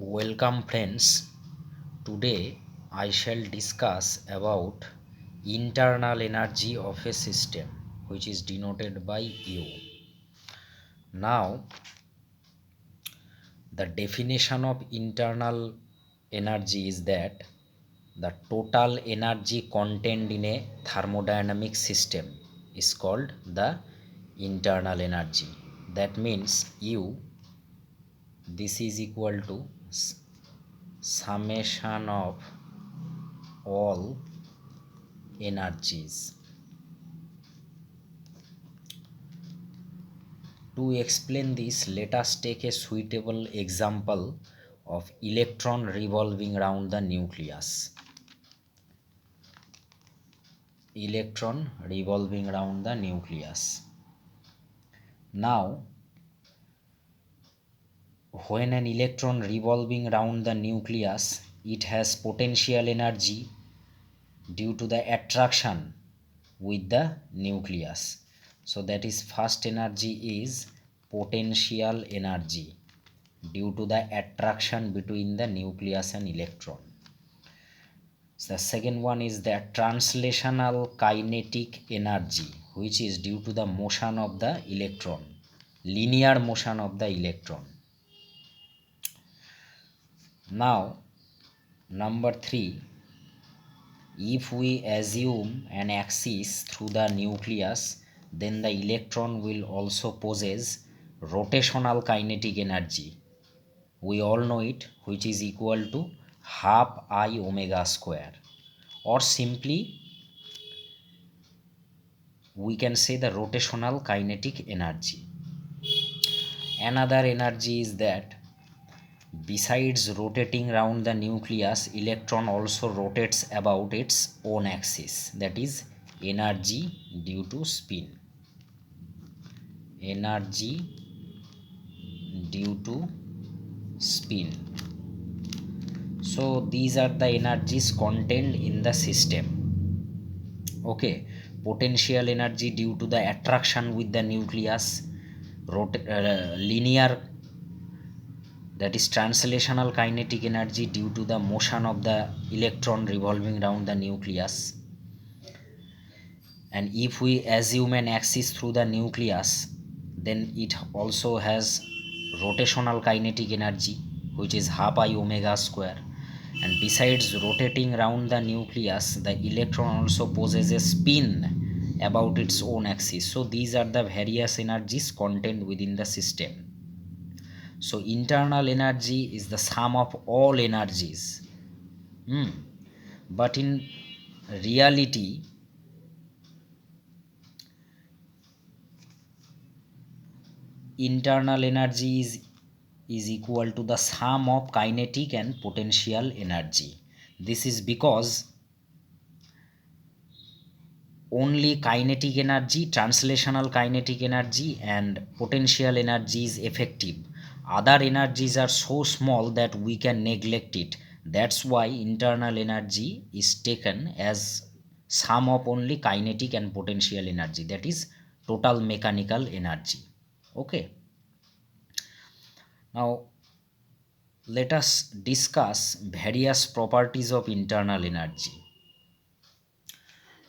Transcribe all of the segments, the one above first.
Welcome friends. Today I shall discuss about internal energy of a system, which is denoted by U. Now the definition of internal energy is that the total energy contained in a thermodynamic system is called the internal energy. That means U, this is equal to summation of all energies. To explain this, let us take a suitable example of electron revolving around the nucleus. Electron revolving around the nucleus. Now, when an electron revolving around the nucleus, it has potential energy due to the attraction with the nucleus. So that is first energy is potential energy due to the attraction between the nucleus and electron. The second one is the translational kinetic energy, which is due to the motion of the electron, linear motion of the electron. Now, number 3, if we assume an axis through the nucleus, then the electron will also possess rotational kinetic energy. We all know it, which is equal to half I omega square, or simply we can say the rotational kinetic energy. Another energy is that besides rotating around the nucleus, electron also rotates about its own axis, that is energy due to spin. Energy due to spin. So these are the energies contained in the system. Okay, potential energy due to the attraction with the nucleus, linear, that is translational kinetic energy due to the motion of the electron revolving around the nucleus. And if we assume an axis through the nucleus, then it also has rotational kinetic energy, which is half I omega square. And besides rotating around the nucleus, the electron also possesses a spin about its own axis. So these are the various energies contained within the system. So internal energy is the sum of all energies. But in reality, internal energy is equal to the sum of kinetic and potential energy. This is because only kinetic energy, translational kinetic energy and potential energy is effective. Other energies are so small that we can neglect it. That's why internal energy is taken as sum of only kinetic and potential energy, that is total mechanical energy. Okay. Now let us discuss various properties of internal energy.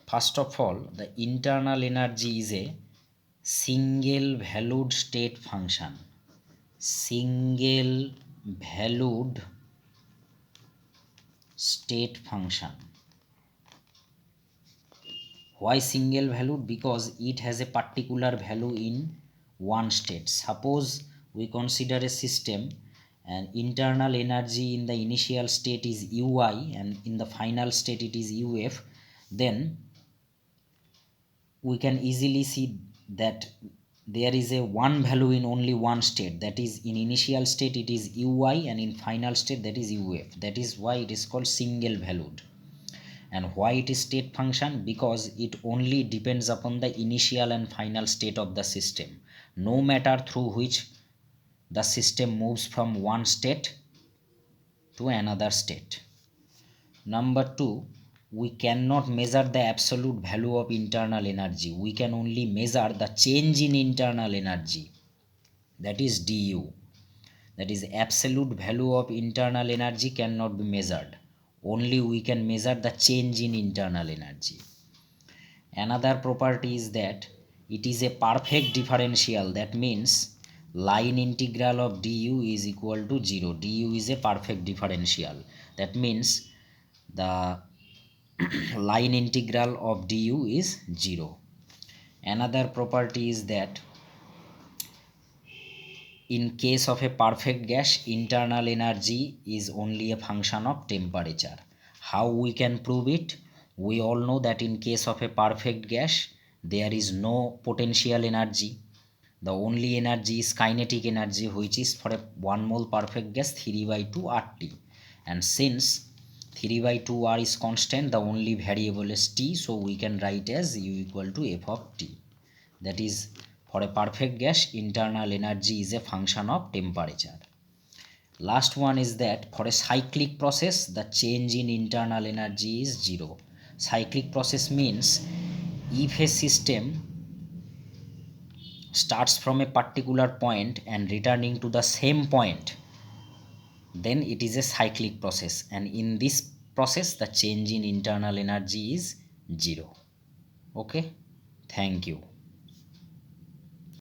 First of all, the internal energy is a single valued state function. Single valued state function. Why single valued? Because it has a particular value in one state. Suppose we consider a system and internal energy in the initial state is ui and in the final state it is uf, then we can easily see that there is a one value in only one state, that is in initial state it is ui and in final state that is uf. That is why it is called single valued. And why it is state function? Because it only depends upon the initial and final state of the system, no matter through which the system moves from one state to another state. Number 2, we cannot measure the absolute value of internal energy. We can only measure the change in internal energy, that is du. that is absolute value of internal energy cannot be measured, only we can measure the change in internal energy. Another property is that it is a perfect differential, that means line integral of du is equal to 0. Du is a perfect differential, that means the line integral of du is 0. Another property is that in case of a perfect gas, internal energy is only a function of temperature. How we can prove it? We all know that in case of a perfect gas, there is no potential energy. The only energy is kinetic energy, which is for a 1 mole perfect gas 3 by 2 RT. And since 3 by 2 R is constant, the only variable is T, so we can write as U equal to F of T. That is, for a perfect gas, internal energy is a function of temperature. Last one is that for a cyclic process, the change in internal energy is 0. Cyclic process means if a system starts from a particular point and returning to the same point, then it is a cyclic process, and in this process the change in internal energy is 0. Okay, thank you.